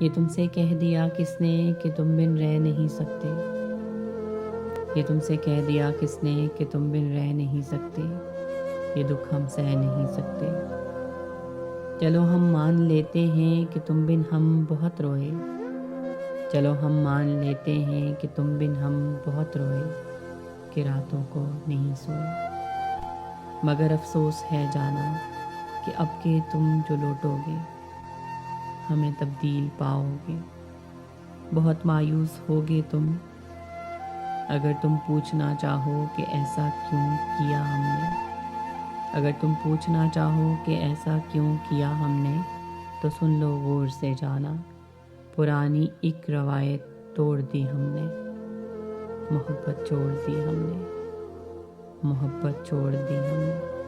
یہ تم سے کہہ دیا کس نے کہ تم بن رہ نہیں سکتے، یہ تم سے کہہ دیا کس نے کہ تم بن رہ نہیں سکتے، یہ دکھ ہم سہ نہیں سکتے۔ چلو ہم مان لیتے ہیں کہ تم بن ہم بہت روئے، چلو ہم مان لیتے ہیں کہ تم بن ہم بہت روئے، کہ راتوں کو نہیں سوئے۔ مگر افسوس ہے جانا کہ اب کے تم جو لوٹو گے، ہمیں تبدیل پاؤ گے۔ بہت مایوس ہوگے تم اگر تم پوچھنا چاہو کہ ایسا کیوں کیا ہم نے، اگر تم پوچھنا چاہو کہ ایسا کیوں کیا ہم نے، تو سن لو غور سے جانا، پرانی ایک روایت توڑ دی ہم نے، محبت چھوڑ دی ہم نے، محبت چھوڑ دی ہم نے۔